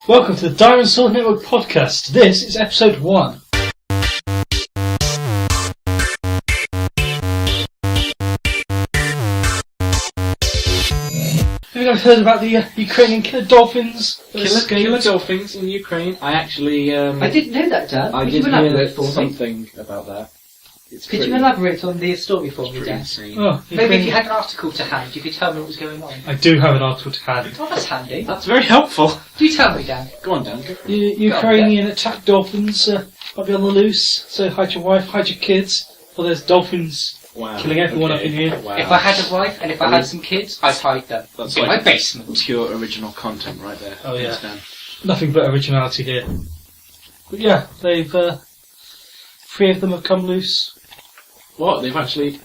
Welcome to the Diamond Sword Network podcast. This is episode 1. Have you guys heard about the Ukrainian killer dolphins? Killer dolphins in Ukraine. I actually... I didn't know that, Dan. I Could did you elaborate for me? something about that. Could you elaborate on the story for me, Dan? Insane. Oh, Maybe if you had an article to hand, you could tell me what was going on. I do have an article to hand. Oh, that's handy. That's very helpful. Do tell me, Dan. Go on, Dan. Ukrainian attack dolphins might be on the loose, so hide your wife, hide your kids, or there's dolphins killing everyone up in here. Wow. If I had a wife and if I had some kids, I'd hide them That's in like my basement. pure original content right there. Oh, yeah. Thanks, Dan. Nothing but originality here. But yeah, they've 3 of them have come loose. What? They've actually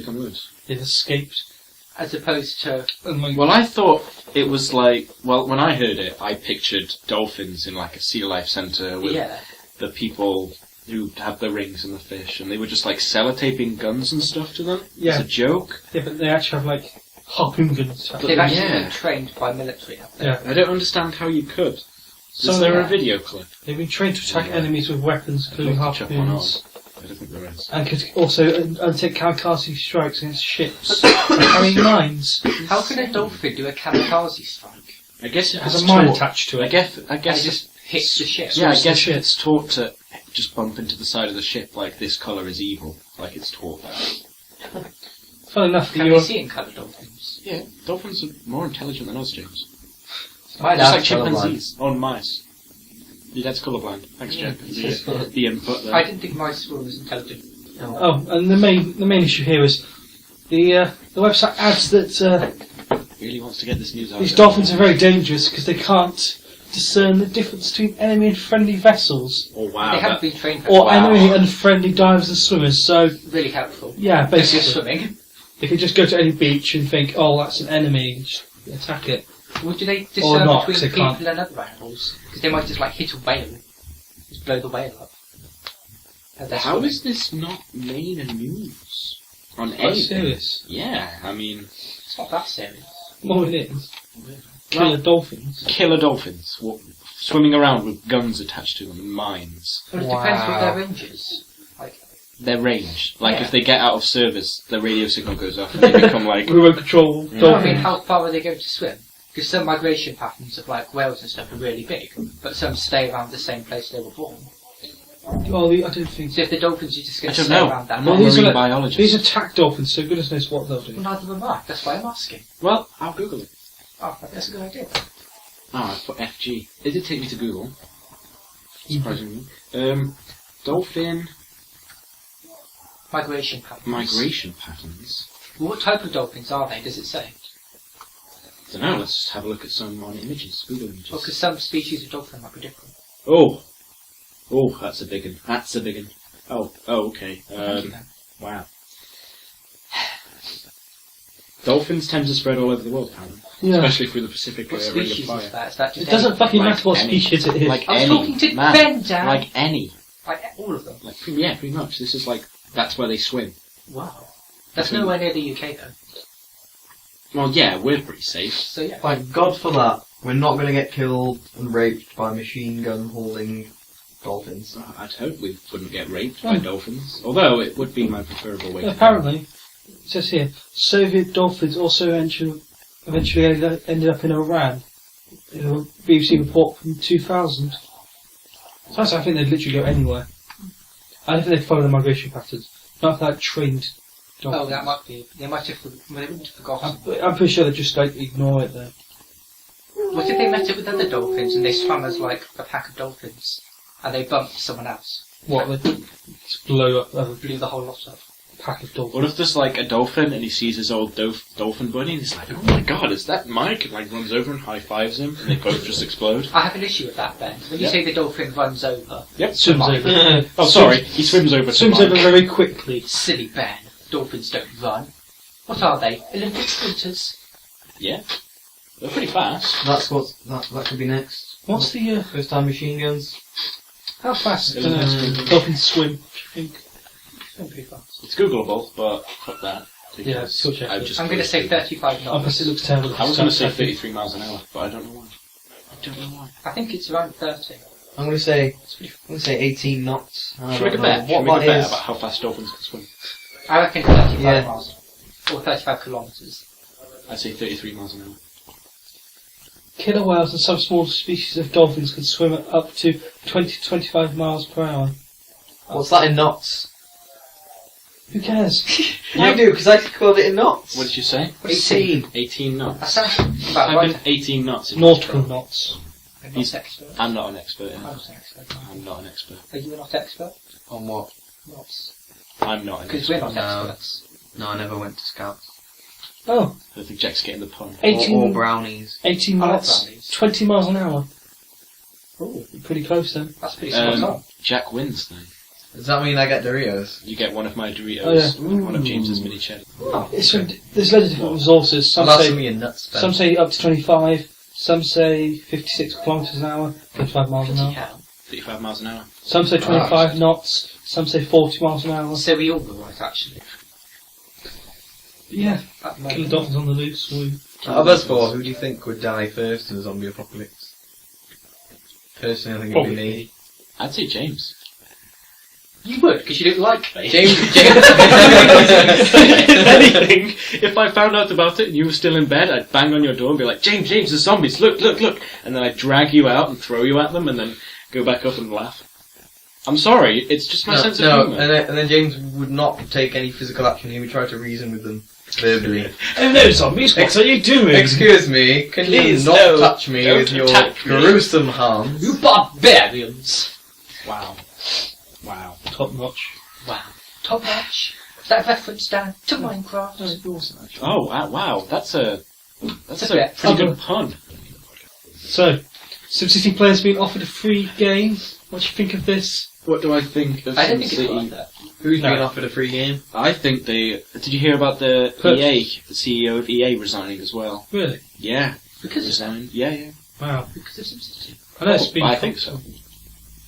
come loose? They've escaped. As opposed to... Well, I thought it was like... Well, when I heard it, I pictured dolphins in like a sea life centre with the people who have the rings and the fish, and they were just like sellotaping guns and stuff to them. Yeah. It's a joke. Yeah, but they actually have like harpoon guns. They've actually been trained by military up there. Yeah. I don't understand how you could. So, Is there a video clip? They've been trained to attack enemies with weapons, including I'd love to check one harpoons. I don't think there is. And could also undertake kamikaze strikes against ships carrying mines. How can a dolphin do a kamikaze strike? I guess it It has has a mine taught- attached to it. I guess And it just hits the ship. yeah, I It's the guess ship. it's taught to just bump into the side of the ship like this colour is evil. Like it's taught that. Funny enough, Can we see in colour dolphins? Yeah, dolphins are more intelligent than us, James. My Just like dad's chimpanzees. Oh, and mice. Your dad's colourblind. Thanks, Yeah, Jack. it's The input there. I didn't think mice were as intelligent. Oh, and the main issue here is the website adds that Really wants to get this news out. these there. dolphins are very dangerous because they can't discern the difference between enemy and friendly vessels, Oh wow. They haven't been trained for or enemy and friendly divers and swimmers. So Really helpful. yeah, If you're basically, swimming. if you just go to any beach and think, oh, that's an enemy, and just attack it. Well, do they Or discern not, between 'cause they people can't. and other animals? Because they might just like hit a whale. Just blow the whale up. And they're How swimming. is this not main news on Quite anything? serious. Yeah, I mean, It's not that serious. More it is. Killer dolphins. killer dolphins swimming around with guns attached to them and mines. But it depends what their range is. Like, Their range, like Yeah. if they get out of service, the radio signal goes off and they become like. Remote control Yeah. I mean, dolphins. how far are they going to swim? Because some migration patterns of like whales and stuff are really big, but some stay around the same place they were born. Oh, I don't think So so. if the dolphins are just I going to don't stay know. around that I'm Well, not a these marine are like- biologist. These attack dolphins, so goodness knows what they'll do. well, neither am I. That's why I'm asking. Well, I'll Google it. Oh, that's a good idea. I put FG. It did take me to Google. Surprisingly. Dolphin Migration patterns. migration patterns. Well, what type of dolphins are they? Does it say? Don't know. Let's just have a look at some on images. Google images. Well, because some species of dolphin might be different. Oh, that's a big one. That's a big one. Oh, okay. Thank you, then. Wow. Dolphins tend to spread all over the world, apparently. Yeah. Especially through the Pacific What Ring of species Fire. is that? Is that It just doesn't any? fucking Like matter what any- species it is. Like I was any. talking to man, Ben, Dan. Like any. Like all of them. Like, yeah, pretty much. This is like, that's where they swim. Wow. That's nowhere near the UK though. Well, yeah, we're pretty safe. So yeah. Thank God for that. We're not going to get killed and raped by machine gun holding dolphins. I'd hope we wouldn't get raped by dolphins. Although, it would be my preferable way to go. Apparently, it says here, Soviet dolphins also eventually ended up in Iran. In a BBC report from 2000. So I think they'd literally go anywhere. I don't think they'd follow the migration patterns. Not like trained Oh, dolphins. that might be. They might have. They wouldn't have forgotten. I'm pretty sure they just like ignore it though. What if they met up with other dolphins and they swam as like a pack of dolphins and they bumped someone else? What, they just blow up a Blew the whole lot up. pack of dolphins? What if there's like a dolphin and he sees his old dolphin buddy and he's like, oh my god, is that Mike? And like runs over and high fives him and they both just explode. I have an issue with that, Ben. When you Yep. say the dolphin runs over, Yep. Swims Mike. over. Oh, sorry, he swims over to Swims Mike. over very quickly. silly Ben. Dolphins don't run. What are they? Olympic sprinters? Yeah. They're pretty fast. That's what that could be next. What's the, First time machine guns. how fast Mm. can dolphins swim, do you think? Swim pretty fast. It's Googleable, but fuck that. Yeah, because still check I've it. just I'm going to say 35 knots. Unless it looks terrible. I was going to say 33 miles an hour, but I don't know why. don't know why. I think it's around 30. I'm gonna say 18 knots. I Should we make a don't bet? know Should we what make a that bet is. about how fast dolphins can swim? I reckon 35 Yeah. miles. Or 35 kilometres. I'd say 33 miles an hour. Killer whales and some small species of dolphins can swim at up to 20 to 25 miles per hour. What's that in knots? Who cares? I do, because I called it in knots. What did you say? 18. 18 knots. That sounds about Type in right. 18 knots. in Nautical Australia. knots. I'm He's- not expert. I'm not an expert in I'm that. not an expert. I'm not an expert. Are you not expert? On what? Not. I'm not an Because expert. we're not No. experts. No, I never went to Scouts. Oh, I think Jack's getting the pun. 18, Or brownies. 18 I like knots, brownies. 20 miles an hour. Oh, Pretty close then. that's pretty spot on. Jack wins then. Does that mean I get Doritos? You get one of my Doritos Oh, yeah. and one of James's mini cheddar. Oh, It's there's loads of different resources. Some Well, that's say me in nuts, Ben. some say up to 25. Some say 56 kilometres an hour, 55 miles an bloody hour. hell. 35 miles an hour. Some say 25 knots. Some say 40 miles an hour. So we all were right, actually. Yeah, At the killer moment. dolphins on the loose. Out of us four, who do you think would die first in a zombie apocalypse? Personally, I think it'd be me. I'd say James. You would, because you don't like me. Anything. If I found out about it and you were still in bed, I'd bang on your door and be like, James, there's zombies, look. And then I'd drag you out and throw you at them and then go back up and laugh. I'm sorry, it's just my sense of humour. and then James would not take any physical action. He would try to reason with them verbally. Oh no, zombies! What are you doing? Excuse me, can Please, you not no, touch me don't with your attack me. gruesome hands? You barbarians! Wow. Wow. Top notch. Wow. Top notch. Is that a reference, Dan, to Minecraft? Oh, wow, that's a It's a bit. pretty good pun. So, SimCity players being offered a free game. What do you think of this? What do I think of I don't think it's SimCity? like that. Who's No. been offered a free game? I think they... Did you hear about the But- EA, the CEO of EA resigning as well? Really? Yeah. Because of that. Resigned. Yeah. Wow. Because of SimCity. I know it's been. I think so.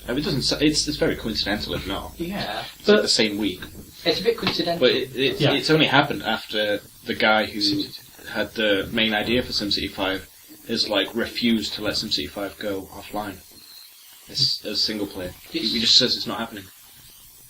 It doesn't. It's very coincidental, if not. Yeah. It's But- like the same week, It's a bit coincidental. but Yeah. it's only happened after the guy who had the main idea for SimCity 5 has refused to let SimCity 5 go offline as single player. He just says it's not happening.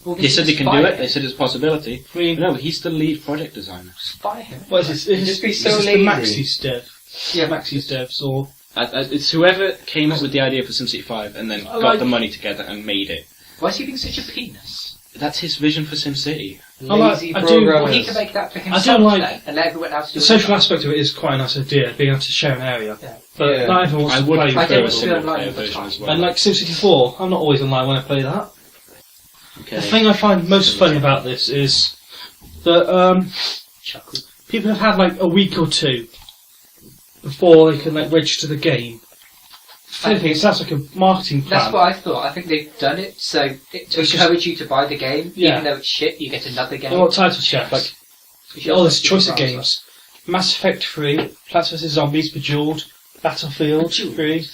Well, They said they can do spy it. They said it's a possibility. I mean, No, he's the lead project designer. Spy him. what is this? Is Just this, be so is this lazy. the Maxis dev? Yeah. Maxis devs or It's whoever came up with the idea for SimCity 5 and then got the money together and made it. Why is he being such a penis? That's his vision for SimCity. Lazy I do- programmers. Well, he can make that for I himself don't like- then, and let everyone else do the it. social aspect of it is quite a nice idea, being able to share an area. Yeah. But Yeah. not everyone wants I to would play. I prefer don't a want to single online player all the version time. as well. And like SimCity 4, I'm not always online when I play that. Okay. The thing I find most funny about this is that Chuckle. people have had a week or two before they can register the game. If anything, it sounds like a marketing plan. That's what I thought. I think they've done it so to It's just- encourage you to buy the game, Yeah. even though it's shit. You get another game. And what title check? Like, Which you oh, also there's a choice of can browse games: Mass Effect 3, Plants vs Zombies, Bejeweled, Battlefield Bejeweled. 3.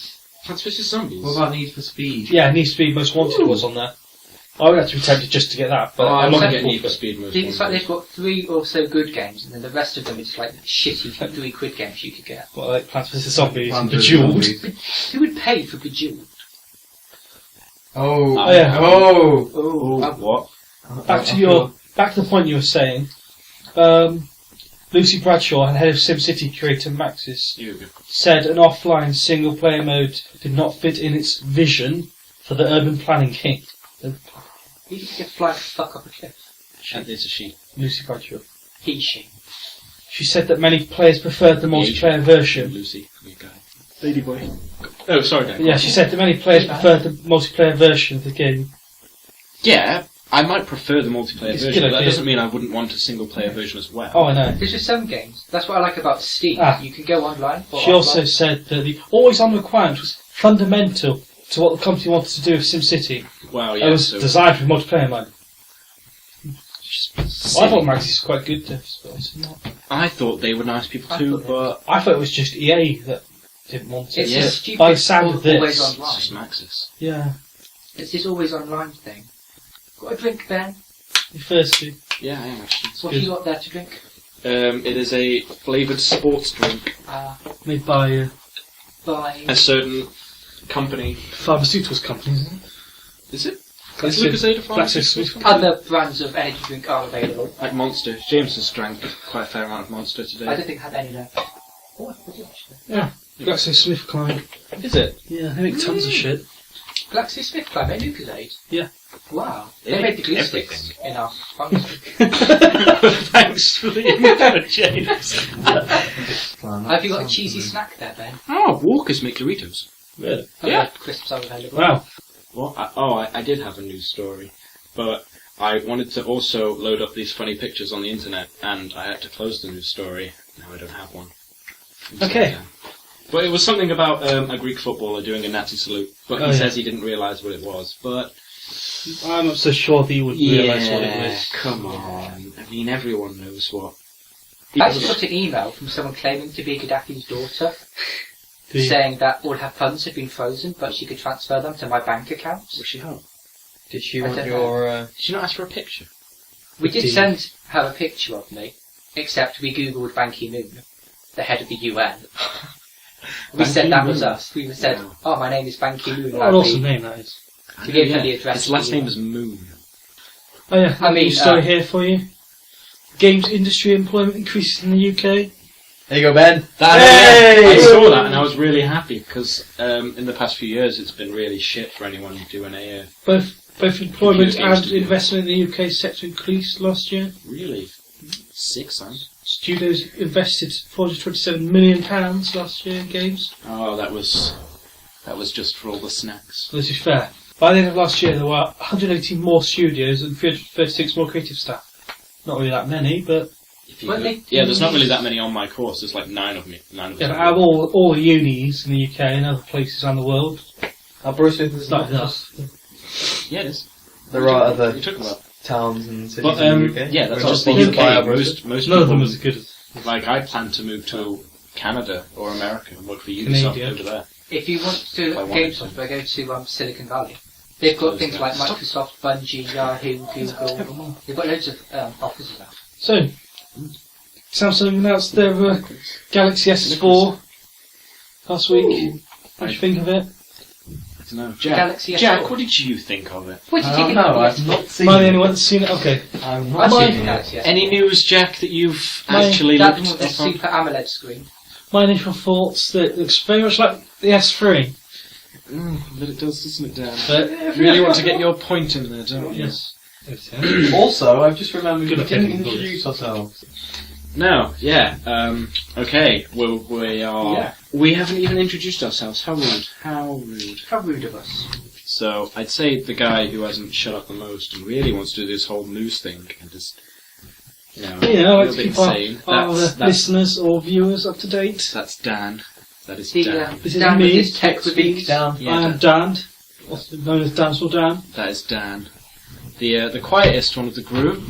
Plants vs Zombies. What about Need for Speed? Yeah, Need for Speed Most Wanted was on there. I would have to be tempted just to get that, but I'm I'm not not getting going Need for to. Speed most It's like wanted. they've got 3 or so good games, and then the rest of them is like shitty £3 games you could get. Well, like Plants vs Zombies and Plants vs. Bejeweled. Zombies. Who would pay for Bejeweled? Oh, Oh, yeah. oh. Oh, what? Back to the point you were saying. Lucy Bradshaw, head of SimCity creator Maxis, You go. said an offline single-player mode did not fit in its vision for the urban planning game. You could get flying the fuck off a cliff. And it's a she. Lucy Bradshaw. She. She said that many players preferred the multiplayer version. Lucy, you guy. Lady boy. Oh, sorry, Dan. Yeah, she said that many players preferred the multiplayer version of the game. Yeah, I might prefer the multiplayer It's a version, good but that idea. doesn't mean I wouldn't want a single player version as well. Oh, I know. There's just some games. That's what I like about Steam. Ah. You can go online. Or She also offline. said that the always-on requirement was fundamental to what the company wanted to do with SimCity. Wow, It yeah. was So designed for multiplayer mode. Well, I thought Maxis was quite good devs, but it's not. I thought they were nice people I too, thought but I thought it was just EA that didn't want it. It's Yeah. a stupid By the sound of this, always it's online. just Maxis. Yeah, It's this always online thing. Got a drink, Ben? you're thirsty. Yeah, I am actually. What good. have you got there to drink? It is a flavoured sports drink. Uh, Made by by... a certain company. Pharmaceuticals companies, isn't it? Is it? That's Is Lucozade a GlaxoSmithKline. Other brands of energy drink are available. Like Monster. James has drank quite a fair amount of Monster today. I don't think I have any left. Oh, I did actually. Yeah, GlaxoSmithKline. Is it? Yeah, they make tons of shit. GlaxoSmithKline, they Lucozade? Yeah. Wow. They They make made the glue everything. sticks in our pharmacy. Thanks for the info, James. Have you got a cheesy snack there, Ben? Oh, Walker's make Doritos. Really? Yeah. Crisps are available. Wow. Well, I did have a news story, but I wanted to also load up these funny pictures on the internet, and I had to close the news story. Now I don't have one. Okay. But it was something about a Greek footballer doing a Nazi salute, but he says he didn't realise what it was. But I'm not so sure that you would realise what it was. Come on. I mean, everyone knows what. I actually got an email from someone claiming to be Gaddafi's daughter, saying that all her funds had been frozen, but she could transfer them to my bank account. Was she home? Did she I want don't your... Did she not ask for a picture? We did send her a picture of me, except we googled Ban Ki-moon, the head of the UN. We said that was us. We said, oh, my name is Ban Ki-moon. What an awesome name that is. We gave her the address. His last name is Moon. Oh yeah, I mean, story here for you. Games industry employment increases in the UK. There you go, Ben. I saw that and I was really happy because in the past few years it's been really shit for anyone doing a... Both employment Computer games and to do. investment in the UK sector increased last year. Really? 6, huh? Studios invested £427 million last year in games. Oh, that was just for all the snacks. This is fair. By the end of last year, there were 118 more studios and 336 more creative staff. Not really that many, but There's not really that many on my course. There's like 9 of me. 9 of us. yeah, out of all the unis in the UK and other places around the world, Aberystwyth is started with us. Yeah, it is. There are other You took about. towns and cities But in the UK. yeah, that's We're just not the sponsored by UK. Aberystwyth. Most None of people them as good as like I plan to move to Canada or America and work for Ubisoft Canadian. over there. If you want to I wanted game to. software, go to Silicon Valley. They've got Close things down. like Stop. Microsoft, Bungie, Yahoo, Google. They've got loads of offices now. So, Samsung announced their Galaxy S4 last week. What do you think of it? I don't know. Jack, Galaxy S4. Jack, what did you think of it? What do you I think don't know, about I've it? not seen Am I the it. only one that's seen it? Okay. I've I've not seen seen the it. Galaxy S4. Any news, Jack, that you've My- actually That looked one with the upon? Super AMOLED screen. My initial thoughts that it looks very much like the S3. But it does, doesn't it, Dan? But You really want to get your point in there, don't you? yes. Also, I've just remembered Good we didn't looking introduce ourselves. No, yeah. Okay, well, we haven't even introduced ourselves. How rude. How rude. How rude of us. So, I'd say the guy who hasn't shut up the most and really wants to do this whole news thing and just, Yeah, I a like little to bit keep our insane. That's listeners or viewers up to date. That's Dan. That is The, Dan. This is Dan me, with his tech reviews. Down. Yeah, I am Dan, also known as Dancehall Dan. That is Dan. The quietest one of the group,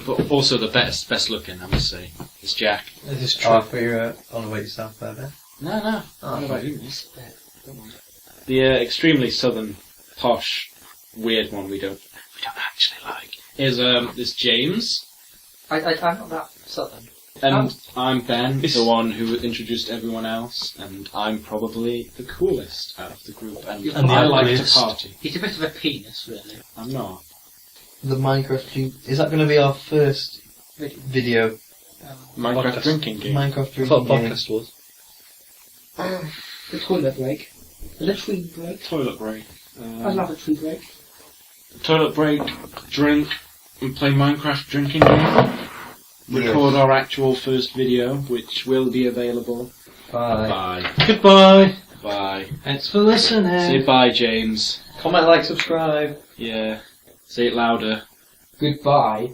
but also the best looking, I must say, is Jack. This is Oh, true. I thought you were on the way yourself there, Ben. No. Oh, What about you, miss? The extremely southern, posh, weird one we don't actually like is James, I'm not that southern. and I'm Ben, the one who introduced everyone else, and I'm probably the coolest out of the group, and You're I the like to ugliest. party. He's a bit of a penis, really. I'm not. The Minecraft... Is that going to be our first video? Minecraft Podcast. drinking game. Minecraft I thought drinking game. podcast was. The toilet break. The tree break. Toilet break. I love a tree break. Toilet break, drink, and play Minecraft drinking game. Record our actual first video, which will be available. Bye. Bye. Goodbye. Bye. Thanks for listening. Say bye, James. Comment, like, subscribe. Yeah. Say it louder. Goodbye.